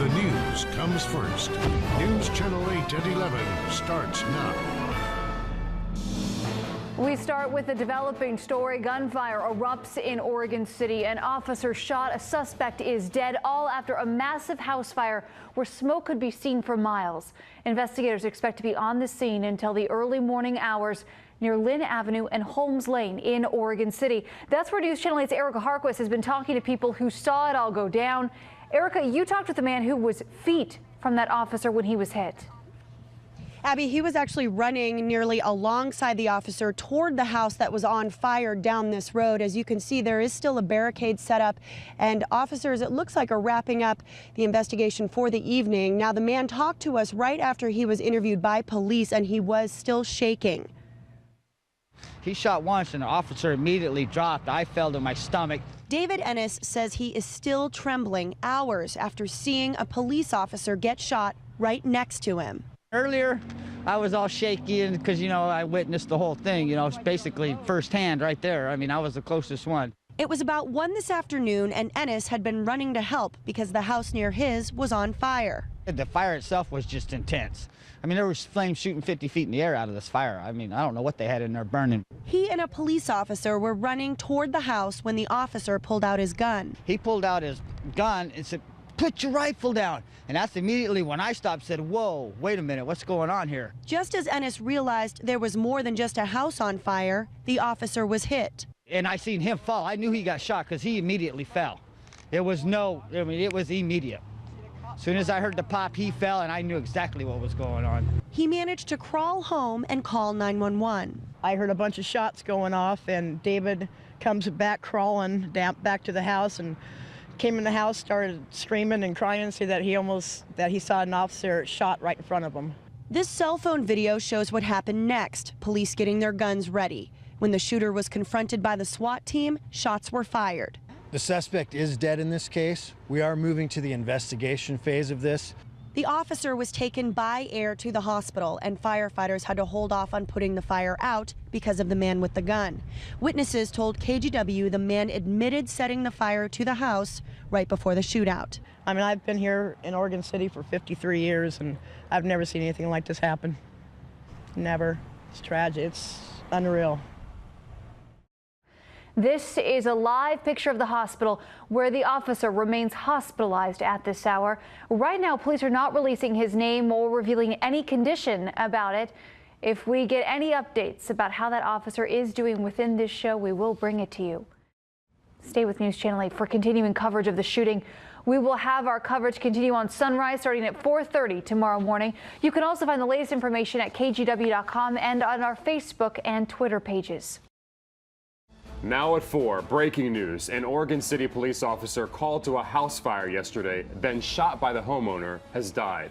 The news comes first. News Channel 8 at 11 starts now. We start with a developing story. Gunfire erupts in Oregon City. An officer shot. A suspect is dead, all after a massive house fire where smoke could be seen for miles. Investigators expect to be on the scene until the early morning hours near Lynn Avenue and Holmes Lane in Oregon City. That's where News Channel 8's Erica Harquist has been talking to people who saw it all go down. Erica, you talked with the man who was feet from that officer when he was hit. Abby, he was actually running nearly alongside the officer toward the house that was on fire down this road. As you can see, there is still a barricade set up, and officers, it looks like, are wrapping up the investigation for the evening. Now, the man talked to us right after he was interviewed by police, and he was still shaking. He shot once, and the officer immediately dropped. I fell to my stomach. David Ennis says he is still trembling hours after seeing a police officer get shot right next to him. Earlier, I was all shaky because, I witnessed the whole thing, it's basically firsthand right there. I mean, I was the closest one. It was about 1 this afternoon, and Ennis had been running to help because the house near his was on fire. The fire itself was just intense. I mean, there was flames shooting 50 feet in the air out of this fire. I mean, I don't know what they had in there burning. He and a police officer were running toward the house when the officer pulled out his gun. He pulled out his gun and said, "Put your rifle down." And that's immediately when I stopped, said, "Whoa, wait a minute, what's going on here?" Just as Ennis realized there was more than just a house on fire, the officer was hit. And I seen him fall. I knew he got shot because he immediately fell. It was it was immediate. As soon as I heard the pop, he fell, and I knew exactly what was going on. He managed to crawl home and call 911. I heard a bunch of shots going off, and David comes back crawling back to the house and came in the house, started screaming and crying, saying that he saw an officer shot right in front of him. This cell phone video shows what happened next, police getting their guns ready. When the shooter was confronted by the SWAT team, shots were fired. The suspect is dead in this case. We are moving to the investigation phase of this. The officer was taken by air to the hospital, and firefighters had to hold off on putting the fire out because of the man with the gun. Witnesses told KGW the man admitted setting the fire to the house right before the shootout. I mean, I've been here in Oregon City for 53 years, and I've never seen anything like this happen. Never. It's tragic. It's unreal. This is a live picture of the hospital where the officer remains hospitalized at this hour. Right now, police are not releasing his name or revealing any condition about it. If we get any updates about how that officer is doing within this show, we will bring it to you. Stay with News Channel 8 for continuing coverage of the shooting. We will have our coverage continue on Sunrise starting at 4:30 tomorrow morning. You can also find the latest information at kgw.com and on our Facebook and Twitter pages. Now at 4, breaking news. An Oregon City police officer called to a house fire yesterday, then shot by the homeowner, has died.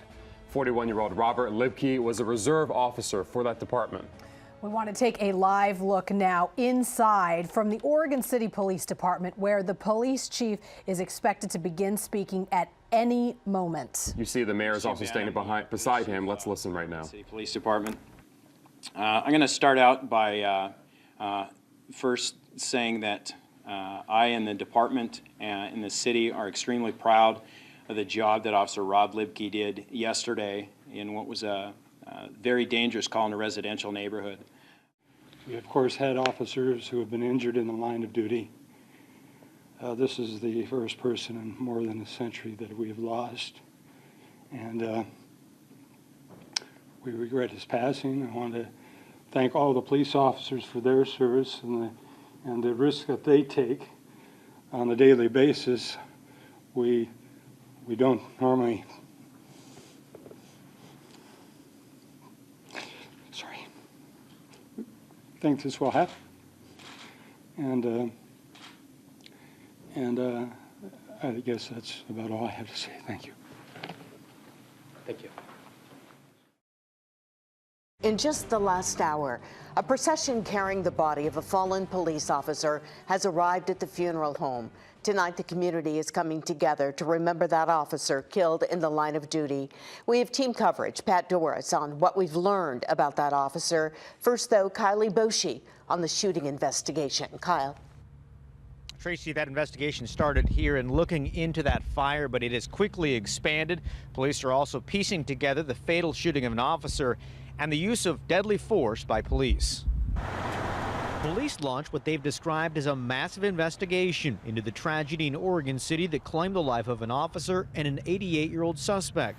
41-year-old Robert Libke was a reserve officer for that department. We want to take a live look now inside from the Oregon City Police Department, where the police chief is expected to begin speaking at any moment. You see the mayor is also standing beside him. Let's listen right now. City Police Department. I'm going to start out by first saying that I and the department and the city are extremely proud of the job that Officer Rob Libke did yesterday in what was a very dangerous call in a residential neighborhood. We, of course, had officers who have been injured in the line of duty. This is the first person in more than a century that we have lost. And we regret his passing. I want to thank all the police officers for their service and the risk that they take on a daily basis. We don't normally think this will happen, and I guess that's about all I have to say. Thank you. Thank you. In just the last hour, a procession carrying the body of a fallen police officer has arrived at the funeral home. Tonight, the community is coming together to remember that officer killed in the line of duty. We have team coverage, Pat Doris, on what we've learned about that officer. First, though, Kylie Boshi on the shooting investigation. Kyle. Tracy, that investigation started here and looking into that fire, but it has quickly expanded. Police are also piecing together the fatal shooting of an officer and the use of deadly force by police. Police launched what they've described as a massive investigation into the tragedy in Oregon City that claimed the life of an officer and an 88-year-old suspect.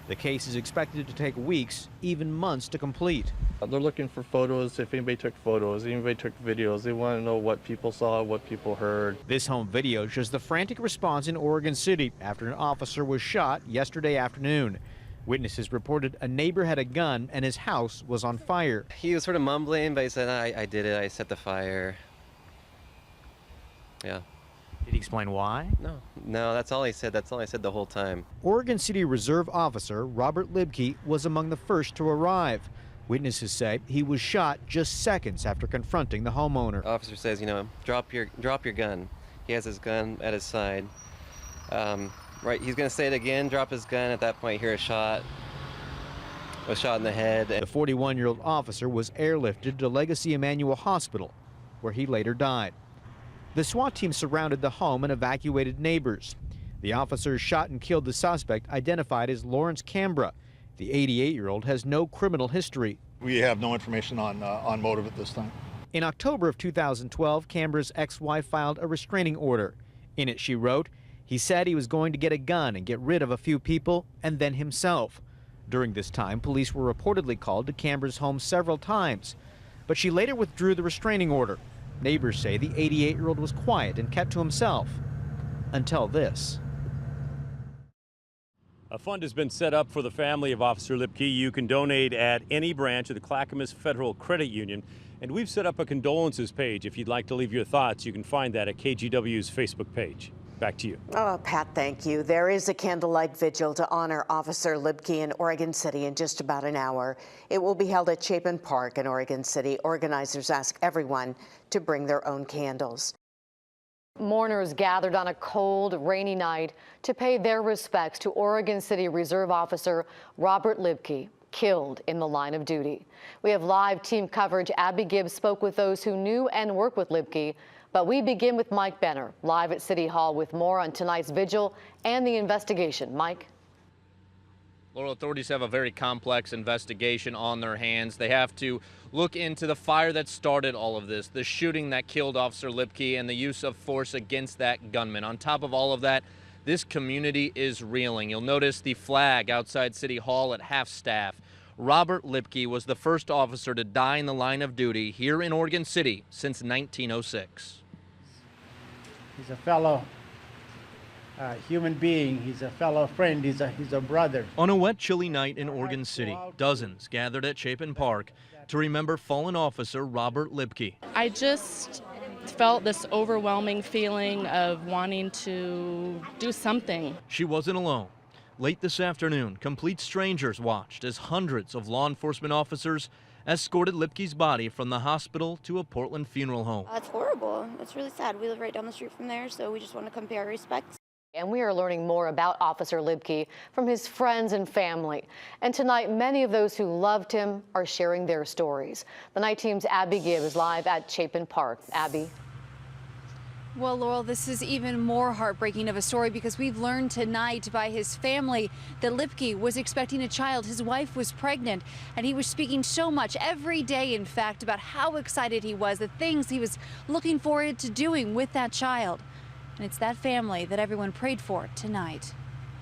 The case is expected to take weeks, even months to complete. They're looking for photos, if anybody took photos, anybody took videos. They want to know what people saw, what people heard. This home video shows the frantic response in Oregon City after an officer was shot yesterday afternoon. Witnesses reported a neighbor had a gun and his house was on fire. He was sort of mumbling, but he said, I did it, I set the fire. Yeah. Did he explain why? No, that's all he said. That's all I said the whole time. Oregon City Reserve officer Robert Libke was among the first to arrive. Witnesses say he was shot just seconds after confronting the homeowner. Officer says, drop your gun. He has his gun at his side. Right, he's going to say it again, drop his gun. At that point, hear a shot. A shot in the head. The 41-year-old officer was airlifted to Legacy Emmanuel Hospital, where he later died. The SWAT team surrounded the home and evacuated neighbors. The officers shot and killed the suspect, identified as Lawrence Cambra. The 88-year-old has no criminal history. We have no information on motive at this time. In October of 2012, Cambra's ex-wife filed a restraining order. In it, she wrote, he said he was going to get a gun and get rid of a few people and then himself. During this time, police were reportedly called to Cambra's home several times, but she later withdrew the restraining order. Neighbors say the 88-year-old was quiet and kept to himself until this. A fund has been set up for the family of Officer Libke. You can donate at any branch of the Clackamas Federal Credit Union. And we've set up a condolences page. If you'd like to leave your thoughts, you can find that at KGW's Facebook page. Back to you. Oh, Pat, thank you. There is a candlelight vigil to honor Officer Libke in Oregon City in just about an hour. It will be held at Chapin Park in Oregon City. Organizers ask everyone to bring their own candles. Mourners gathered on a cold, rainy night to pay their respects to Oregon City Reserve Officer Robert Libke, killed in the line of duty. We have live team coverage. Abby Gibbs spoke with those who knew and worked with Libke. But we begin with Mike Benner, live at City Hall with more on tonight's vigil and the investigation. Mike? Laurel, authorities have a very complex investigation on their hands. They have to look into the fire that started all of this, the shooting that killed Officer Libke, and the use of force against that gunman. On top of all of that, this community is reeling. You'll notice the flag outside City Hall at half-staff. Robert Libke was the first officer to die in the line of duty here in Oregon City since 1906. He's a fellow human being. He's a fellow friend. He's a brother. On a wet, chilly night in Oregon City, dozens gathered at Chapin Park to remember fallen officer Robert Libke. I just felt this overwhelming feeling of wanting to do something. She wasn't alone. Late this afternoon, complete strangers watched as hundreds of law enforcement officers escorted Libke's body from the hospital to a Portland funeral home. It's horrible. It's really sad. We live right down the street from there, so we just want to come pay our respects. And we are learning more about Officer Libke from his friends and family. And tonight, many of those who loved him are sharing their stories. The night team's Abby Gibbs is live at Chapin Park. Abby. Well, Laurel, this is even more heartbreaking of a story because we've learned tonight by his family that Libke was expecting a child. His wife was pregnant, and he was speaking so much every day, in fact, about how excited he was, the things he was looking forward to doing with that child. And it's that family that everyone prayed for tonight.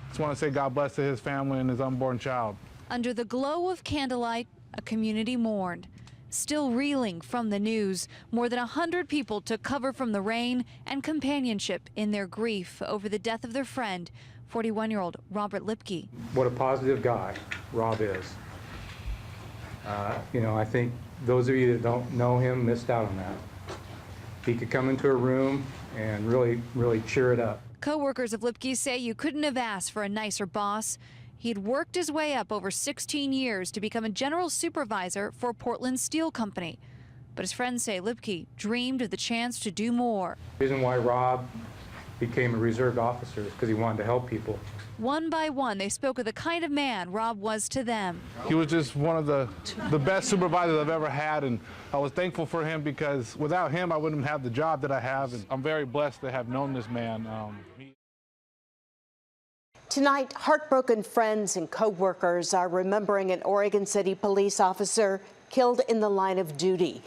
Just want to say God bless to his family and his unborn child. Under the glow of candlelight, a community mourned. Still reeling from the news, more than 100 people took cover from the rain and companionship in their grief over the death of their friend, 41-year-old Robert Libke. What a positive guy Rob is. I think those of you that don't know him missed out on that. He could come into a room and really cheer it up. Co-workers of Libke say you couldn't have asked for a nicer boss. He'd worked his way up over 16 years to become a general supervisor for Portland Steel Company. But his friends say Libke dreamed of the chance to do more. The reason why Rob became a reserve officer because he wanted to help people. One by one, they spoke of the kind of man Rob was to them. He was just one of the best supervisors I've ever had, and I was thankful for him because without him, I wouldn't have the job that I have, and I'm very blessed to have known this man. Tonight, heartbroken friends and co-workers are remembering an Oregon City police officer killed in the line of duty.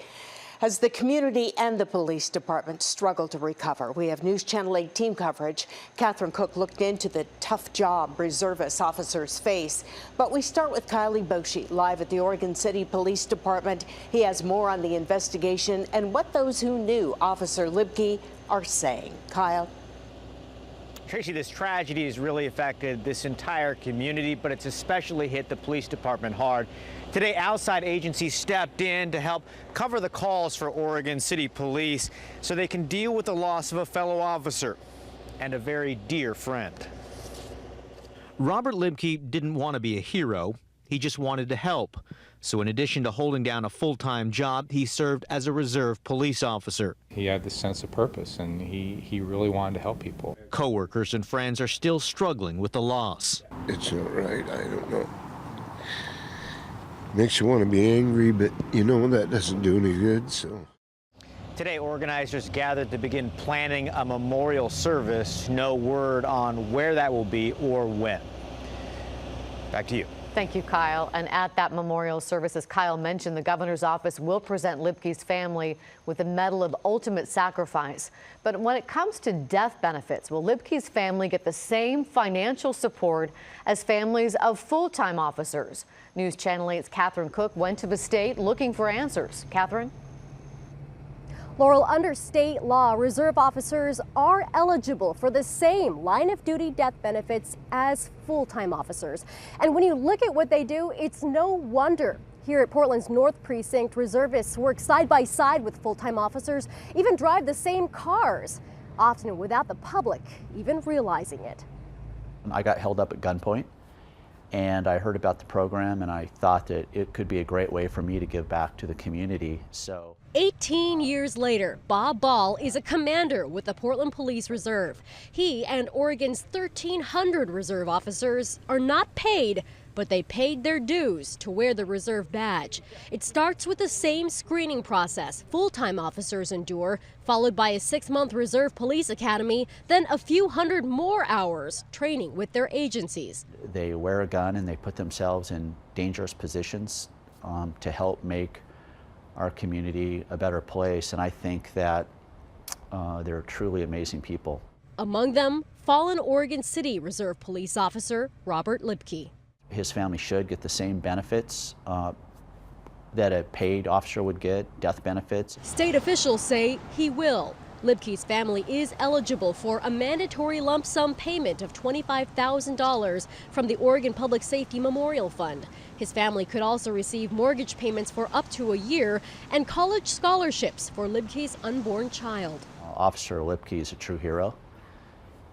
As the community and the police department struggle to recover, we have News Channel 8 team coverage. Catherine Cook looked into the tough job reservist officers face. But we start with Kyle Libke, live at the Oregon City Police Department. He has more on the investigation and what those who knew Officer Libke are saying. Kyle. Tracy, this tragedy has really affected this entire community, but it's especially hit the police department hard. Today, outside agencies stepped in to help cover the calls for Oregon City Police so they can deal with the loss of a fellow officer and a very dear friend. Robert Libke didn't want to be a hero. He just wanted to help. So in addition to holding down a full-time job, he served as a reserve police officer. He had this sense of purpose, and he really wanted to help people. Coworkers and friends are still struggling with the loss. It's not right. I don't know. Makes you want to be angry, but you know that doesn't do any good, so. Today, organizers gathered to begin planning a memorial service. No word on where that will be or when. Back to you. Thank you, Kyle. And at that memorial service, as Kyle mentioned, the governor's office will present Libke's family with the Medal of Ultimate Sacrifice. But when it comes to death benefits, will Libke's family get the same financial support as families of full-time officers? News Channel 8's Catherine Cook went to the state looking for answers. Catherine? Laurel, under state law, reserve officers are eligible for the same line of duty death benefits as full-time officers. And when you look at what they do, it's no wonder. Here at Portland's North Precinct, reservists work side by side with full-time officers, even drive the same cars, often without the public even realizing it. I got held up at gunpoint, and I heard about the program, and I thought that it could be a great way for me to give back to the community. So 18 years later, Bob Ball is a commander with the Portland Police Reserve. He and Oregon's 1,300 reserve officers are not paid, but they paid their dues to wear the reserve badge. It starts with the same screening process full-time officers endure, followed by a 6-month reserve police academy, then a few hundred more hours training with their agencies. they wear a gun and they put themselves in dangerous positions to help make our community a better place. And I think that they're truly amazing people. Among them, fallen Oregon City Reserve Police Officer Robert Libke. His family should get the same benefits that a paid officer would get, death benefits. State officials say he will. Libke's family is eligible for a mandatory lump sum payment of $25,000 from the Oregon Public Safety Memorial Fund. His family could also receive mortgage payments for up to a year and college scholarships for Libke's unborn child. Officer Libke is a true hero,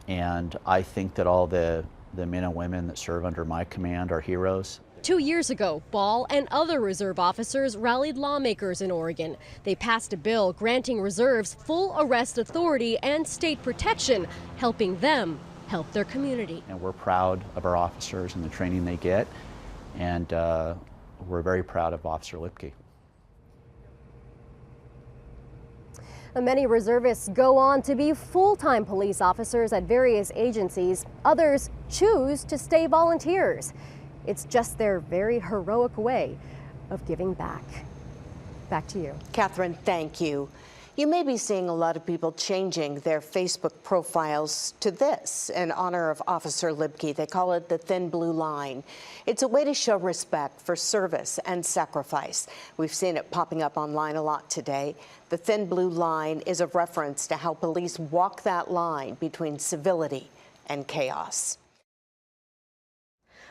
and I think that all the men and women that serve under my command are heroes. 2 years ago, Ball and other reserve officers rallied lawmakers in Oregon. They passed a bill granting reserves full arrest authority and state protection, helping them help their community. And we're proud of our officers and the training they get, and we're very proud of Officer Libke. Many reservists go on to be full-time police officers at various agencies. Others choose to stay volunteers. It's just their very heroic way of giving back. Back to you. Catherine, thank you. You may be seeing a lot of people changing their Facebook profiles to this in honor of Officer Libke. They call it the Thin Blue Line. It's a way to show respect for service and sacrifice. We've seen it popping up online a lot today. The Thin Blue Line is a reference to how police walk that line between civility and chaos.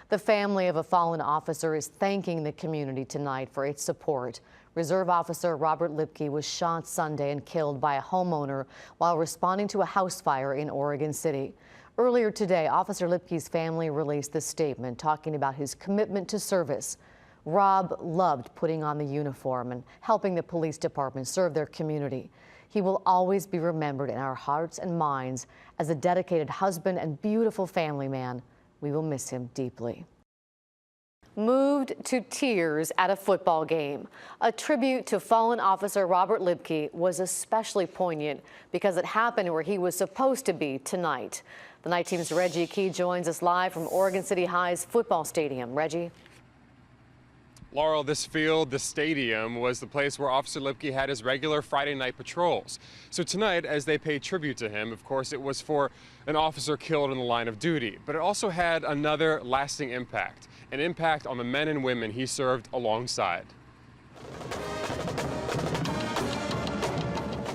The family of a fallen officer is thanking the community tonight for its support. Reserve Officer Robert Libke was shot Sunday and killed by a homeowner while responding to a house fire in Oregon City. Earlier today, Officer Libke's family released this statement talking about his commitment to service. Rob loved putting on the uniform and helping the police department serve their community. He will always be remembered in our hearts and minds as a dedicated husband and beautiful family man. We will miss him deeply. Moved to tears at a football game. A tribute to fallen officer Robert Libke was especially poignant because it happened where he was supposed to be tonight. The night team's Reggie Key joins us live from Oregon City High's football stadium. Reggie. Laurel, this field, the stadium, was the place where Officer Libke had his regular Friday night patrols. So tonight, as they paid tribute to him, of course, it was for an officer killed in the line of duty. But it also had another lasting impact, an impact on the men and women he served alongside.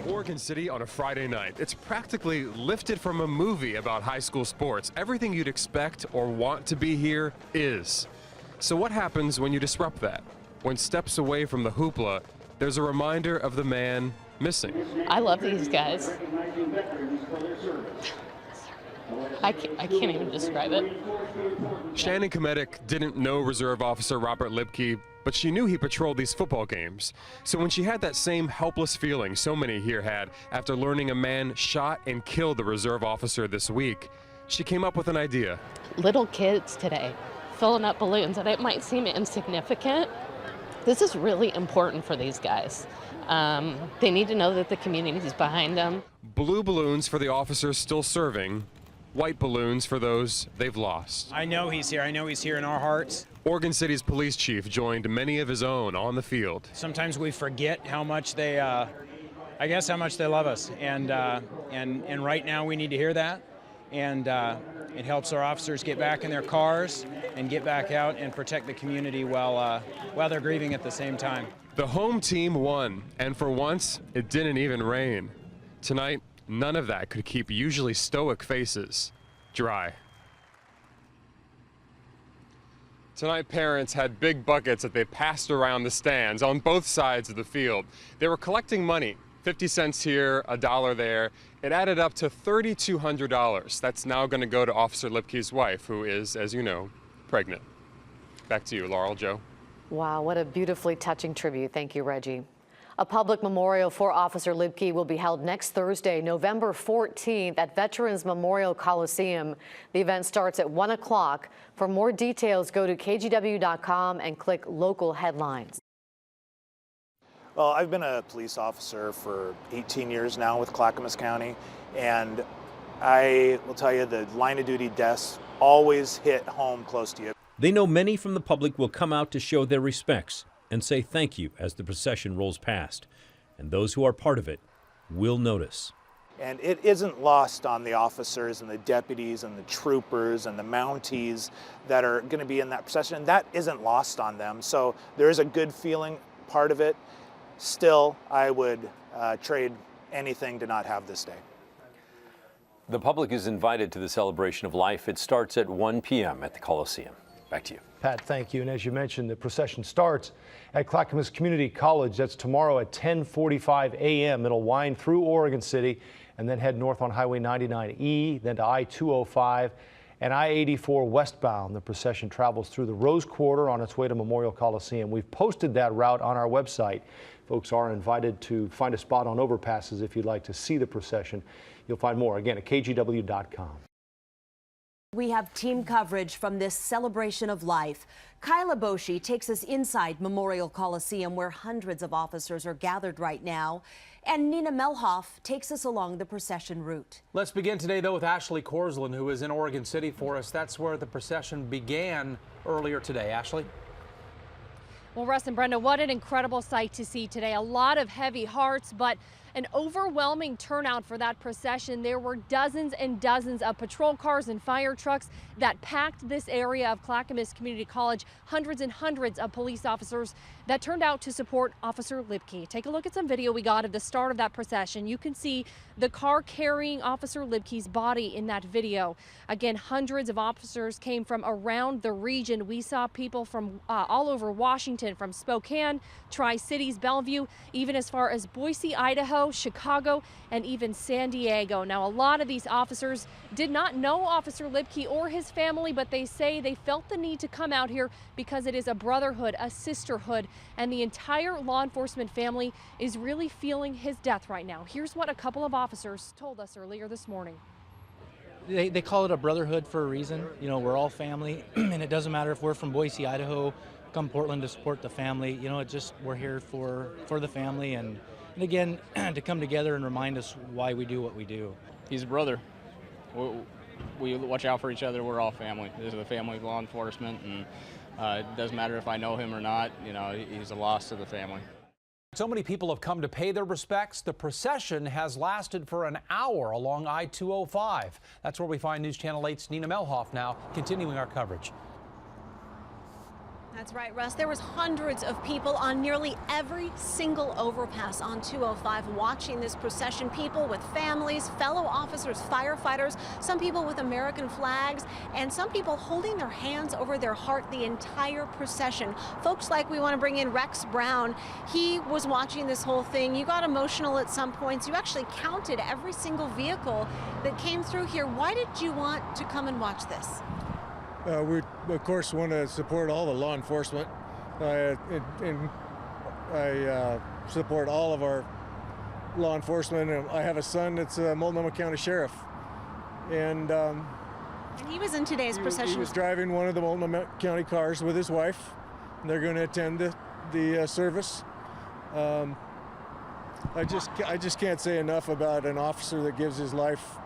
Oregon City on a Friday night. It's practically lifted from a movie about high school sports. Everything you'd expect or want to be here is. So what happens when you disrupt that? When steps away from the hoopla, there's a reminder of the man missing. I love these guys. I can't even describe it. Shannon Kometic didn't know Reserve Officer Robert Libke, but she knew he patrolled these football games. So when she had that same helpless feeling so many here had after learning a man shot and killed the Reserve officer this week, she came up with an idea. Little kids today filling up balloons, and it might seem insignificant. This is really important for these guys. They need to know that the community is behind them. Blue balloons for the officers still serving, white balloons for those they've lost. I know he's here. I know he's here in our hearts. Oregon City's police chief joined many of his own on the field. Sometimes we forget how much they, I guess, how much they love us, and right now we need to hear that, and it helps our officers get back in their cars and get back out and protect the community while they're grieving at the same time. The home team won, and for once, it didn't even rain. Tonight, none of that could keep usually stoic faces dry. Tonight, parents had big buckets that they passed around the stands on both sides of the field. They were collecting money, 50 cents here, $1 there. It added up to $3,200. That's now going to go to Officer Libke's wife, who is, as you know, pregnant. Back to you, Laurel, Joe. Wow, what a beautifully touching tribute. Thank you, Reggie. A public memorial for Officer Libke will be held next Thursday, November 14th at Veterans Memorial Coliseum. The event starts at 1 o'clock. For more details, go to kgw.com and click local headlines. Well, I've been a police officer for 18 years now with Clackamas County, and I will tell you the line of duty deaths always hit home close to you. They know many from the public will come out to show their respects and say thank you as the procession rolls past, and those who are part of it will notice. And it isn't lost on the officers and the deputies and the troopers and the Mounties that are going to be in that procession, and that isn't lost on them. So there is a good feeling part of it. Still, I would trade anything to not have this day. The public is invited to the celebration of life. It starts at 1 p.m. at the Coliseum. Back to you. Pat, thank you. And as you mentioned, the procession starts at Clackamas Community College. That's tomorrow at 10:45 a.m. It'll wind through Oregon City and then head north on Highway 99E, then to I-205 and I-84 westbound. The procession travels through the Rose Quarter on its way to Memorial Coliseum. We've posted that route on our website. Folks are invited to find a spot on overpasses if you'd like to see the procession. You'll find more, again, at kgw.com. We have team coverage from this celebration of life. Kyla Boshi takes us inside Memorial Coliseum, where hundreds of officers are gathered right now. And Nina Melhoff takes us along the procession route. Let's begin today, though, with Ashley Korslund, who is in Oregon City for us. That's where the procession began earlier today. Ashley? Well, Russ and Brenda, what an incredible sight to see today. A lot of heavy hearts, but an overwhelming turnout for that procession. There were dozens and dozens of patrol cars and fire trucks that packed this area of Clackamas Community College. Hundreds and hundreds of police officers that turned out to support Officer Libke. Take a look at some video we got of the start of that procession. You can see the car carrying Officer Libke's body in that video. Again, hundreds of officers came from around the region. We saw people from all over Washington, from Spokane, Tri-Cities, Bellevue, even as far as Boise, Idaho, Buffalo, Chicago, and even San Diego. Now, a lot of these officers did not know Officer Libke or his family, but they say they felt the need to come out here because it is a brotherhood, a sisterhood, and the entire law enforcement family is really feeling his death right now. Here's what a couple of officers told us earlier this morning. They call it a brotherhood for a reason. You know, we're all family, and it doesn't matter if we're from Boise, Idaho, come Portland to support the family. You know, we're here for the family, and again, to come together and remind us why we do what we do. He's a brother. We watch out for each other. We're all family. This is a family of law enforcement, and it doesn't matter if I know him or not. You know, he's a loss to the family. So many people have come to pay their respects. The procession has lasted for an hour along I-205. That's where we find News Channel 8's Nina Melhoff now, continuing our coverage. That's right, Russ. There was hundreds of people on nearly every single overpass on 205 watching this procession. People with families, fellow officers, firefighters, some people with American flags, and some people holding their hands over their heart the entire procession. Folks like, we want to bring in Rex Brown. He was watching this whole thing. You got emotional at some points. You actually counted every single vehicle that came through here. Why did you want to come and watch this? We, of course, want to support all the law enforcement, and I support all of our law enforcement. And I have a son that's a Multnomah County Sheriff, and he was in today's procession. He was driving one of the Multnomah County cars with his wife, and they're going to attend the service. I just can't say enough about an officer that gives his life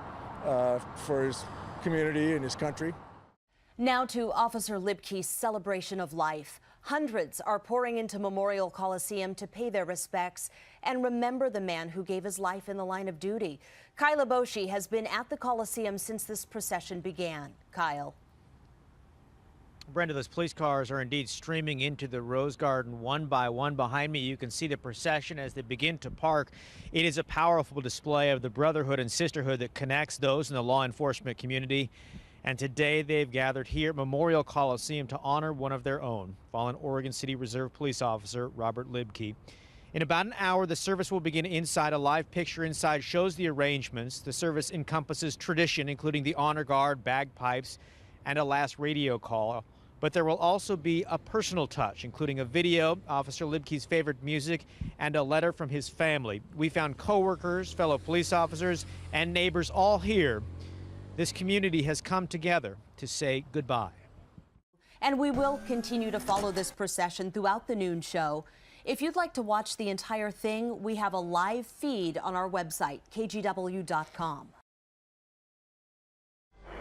for his community and his country. Now to Officer Libke's celebration of life. Hundreds are pouring into Memorial Coliseum to pay their respects and remember the man who gave his life in the line of duty. Kyle Boshi has been at the Coliseum since this procession began. Kyle. Brenda, those police cars are indeed streaming into the Rose Garden one by one. Behind me, you can see the procession as they begin to park. It is a powerful display of the brotherhood and sisterhood that connects those in the law enforcement community. And today they've gathered here at Memorial Coliseum to honor one of their own, fallen Oregon City Reserve police officer Robert Libke. In about an hour, the service will begin inside. A live picture inside shows the arrangements. The service encompasses tradition, including the honor guard, bagpipes, and a last radio call. But there will also be a personal touch, including a video, Officer Libke's favorite music, and a letter from his family. We found co-workers, fellow police officers, and neighbors all here. This community has come together to say goodbye. And we will continue to follow this procession throughout the noon show. If you'd like to watch the entire thing, we have a live feed on our website, kgw.com.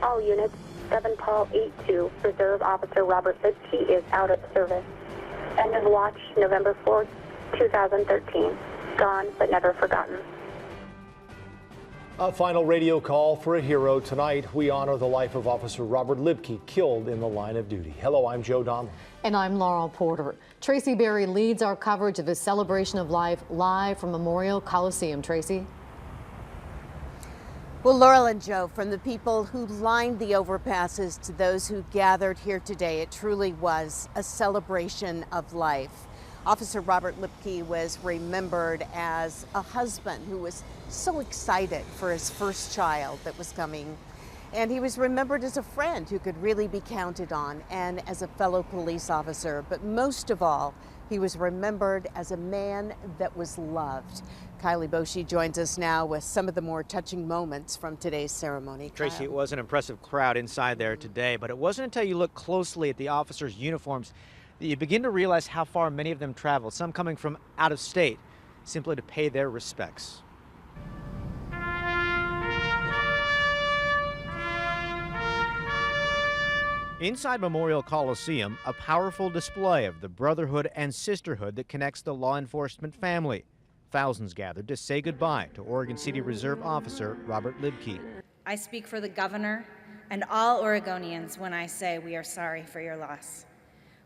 All units, 7 Paul 82, Reserve Officer Robert Libke is out of service. End of watch, November 4th, 2013. Gone but never forgotten. A final radio call for a hero. Tonight, we honor the life of Officer Robert Libke, killed in the line of duty. Hello, I'm Joe Donlin. And I'm Laurel Porter. Tracy Berry leads our coverage of his celebration of life live from Memorial Coliseum. Tracy? Well, Laurel and Joe, from the people who lined the overpasses to those who gathered here today, it truly was a celebration of life. Officer Robert Libke was remembered as a husband who was so excited for his first child that was coming. And he was remembered as a friend who could really be counted on, and as a fellow police officer. But most of all, he was remembered as a man that was loved. Kylie Boshi joins us now with some of the more touching moments from today's ceremony. Tracy, it was an impressive crowd inside there today, but it wasn't until you look closely at the officers' uniforms that you begin to realize how far many of them traveled, some coming from out of state, simply to pay their respects. Inside Memorial Coliseum, a powerful display of the brotherhood and sisterhood that connects the law enforcement family. Thousands gathered to say goodbye to Oregon City Reserve Officer Robert Libke. I speak for the governor and all Oregonians when I say we are sorry for your loss.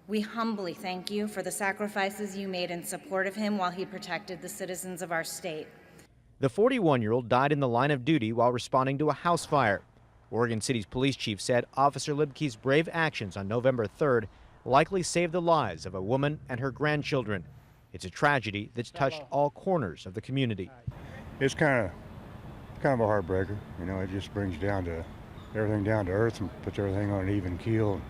We humbly thank you for the sacrifices you made in support of him while he protected the citizens of our state. The 41-year-old died in the line of duty while responding to a house fire. Oregon City's police chief said Officer Libke's brave actions on November 3rd likely saved the lives of a woman and her grandchildren. It's a tragedy that's touched all corners of the community. it's kind of a heartbreaker. You know, it just brings everything down to earth and puts everything on an even keel and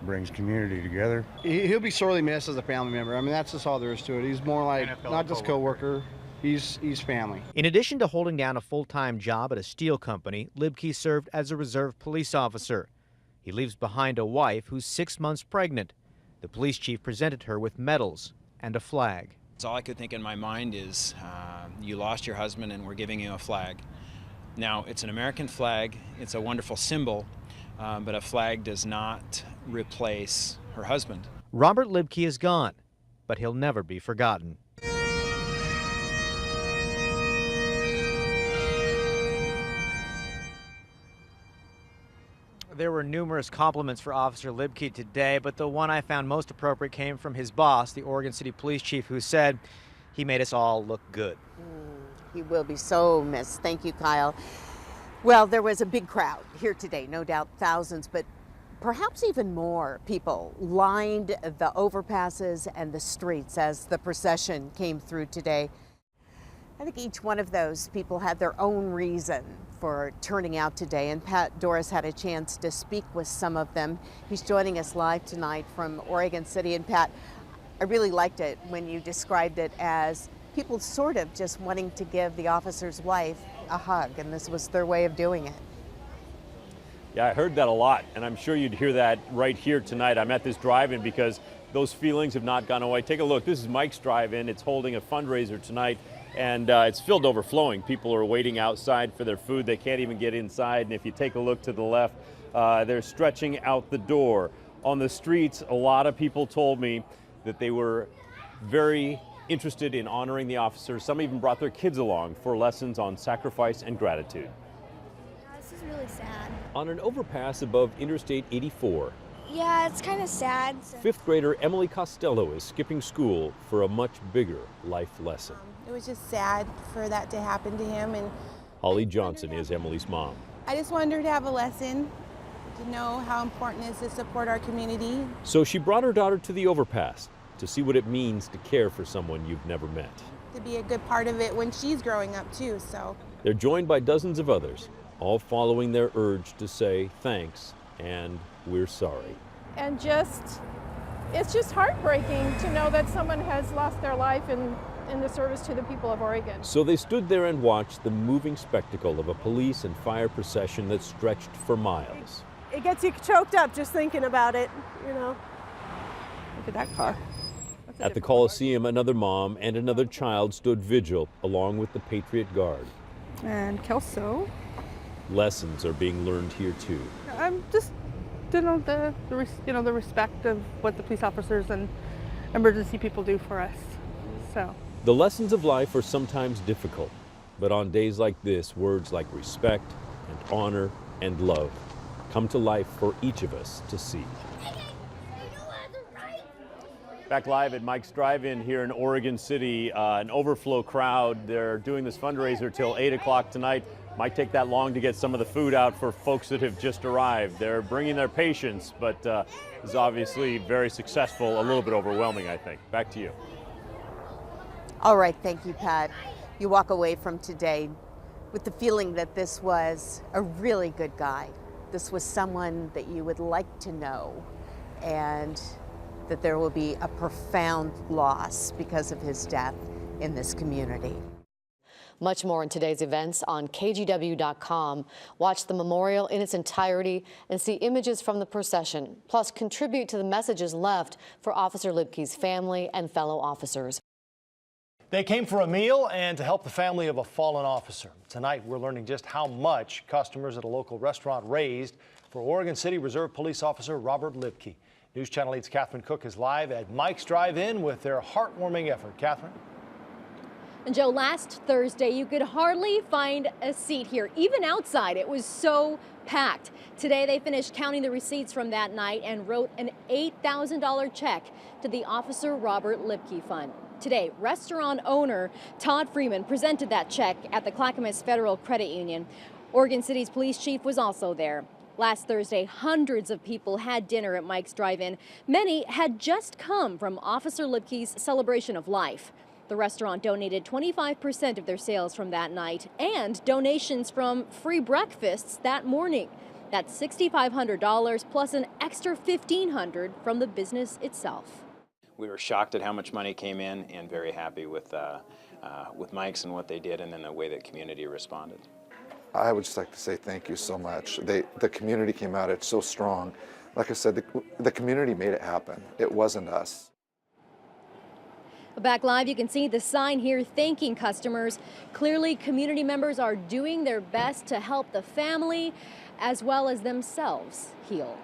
brings community together. He'll be sorely missed as a family member. I mean, that's just all there is to it. He's more like not just coworker. He's family. In addition to holding down a full-time job at a steel company, Libke served as a reserve police officer. He leaves behind a wife who's 6 months pregnant. The police chief presented her with medals and a flag. All I could think in my mind is, you lost your husband and we're giving you a flag. Now, it's an American flag, it's a wonderful symbol, but a flag does not replace her husband. Robert Libke is gone, but he'll never be forgotten. There were numerous compliments for Officer Libke today, but the one I found most appropriate came from his boss, the Oregon City Police Chief, who said he made us all look good. He will be so missed. Thank you, Kyle. Well, there was a big crowd here today, no doubt thousands, but perhaps even more people lined the overpasses and the streets as the procession came through today. I think each one of those people had their own reason for turning out today, and Pat Doris had a chance to speak with some of them. He's joining us live tonight from Oregon City. And Pat, I really liked it when you described it as people sort of just wanting to give the officer's wife a hug, and this was their way of doing it. Yeah, I heard that a lot, and I'm sure you'd hear that right here tonight. I'm at this drive-in because those feelings have not gone away. Take a look. This is Mike's Drive-In. It's holding a fundraiser tonight, and it's filled overflowing. People are waiting outside for their food. They can't even get inside, and if you take a look to the left, they're stretching out the door. On the streets, a lot of people told me that they were very interested in honoring the officers. Some even brought their kids along for lessons on sacrifice and gratitude. This is really sad. On an overpass above Interstate 84, Yeah, it's kind of sad. fifth grader Emily Costello is skipping school for a much bigger life lesson. It was just sad for that to happen to him, and Holly Johnson is Emily's mom. I just wanted her to have a lesson, to know how important it is to support our community. So she brought her daughter to the overpass to see what it means to care for someone you've never met. To be a good part of it when she's growing up too, so. They're joined by dozens of others, all following their urge to say thanks and we're sorry. And it's just heartbreaking to know that someone has lost their life in the service to the people of Oregon. So they stood there and watched the moving spectacle of a police and fire procession that stretched for miles. It gets you choked up just thinking about it, you know. Look at that car. At the Coliseum, another mom and another child stood vigil along with the Patriot Guard. And Kelso. Lessons are being learned here too. I'm just, the respect of what the police officers and emergency people do for us. So. The lessons of life are sometimes difficult, but on days like this, words like respect and honor and love come to life for each of us to see. Back live at Mike's Drive-In here in Oregon City, an overflow crowd. They're doing this fundraiser till 8 o'clock tonight. Might take that long to get some of the food out for folks that have just arrived. They're bringing their patience, but it's obviously very successful, a little bit overwhelming, I think. Back to you. All right, thank you, Pat. You walk away from today with the feeling that this was a really good guy. This was someone that you would like to know, and that there will be a profound loss because of his death in this community. Much more in today's events on KGW.com. Watch the memorial in its entirety and see images from the procession, plus contribute to the messages left for Officer Libke's family and fellow officers. They came for a meal and to help the family of a fallen officer. Tonight, we're learning just how much customers at a local restaurant raised for Oregon City Reserve Police Officer Robert Libke. News Channel 8's Catherine Cook is live at Mike's Drive-In with their heartwarming effort. Catherine? And Joe, last Thursday, you could hardly find a seat here, even outside. It was so packed. Today, they finished counting the receipts from that night and wrote an $8,000 check to the Officer Robert Libke Fund. Today, restaurant owner Todd Freeman presented that check at the Clackamas Federal Credit Union. Oregon City's police chief was also there. Last Thursday, hundreds of people had dinner at Mike's Drive-In. Many had just come from Officer Libke's celebration of life. The restaurant donated 25% of their sales from that night and donations from free breakfasts that morning. That's $6,500 plus an extra $1,500 from the business itself. We were shocked at how much money came in and very happy with Mike's and what they did and then the way that community responded. I would just like to say thank you so much. The community came out, it's so strong. Like I said, the community made it happen. It wasn't us. Back live, you can see the sign here thanking customers. Clearly, community members are doing their best to help the family as well as themselves heal.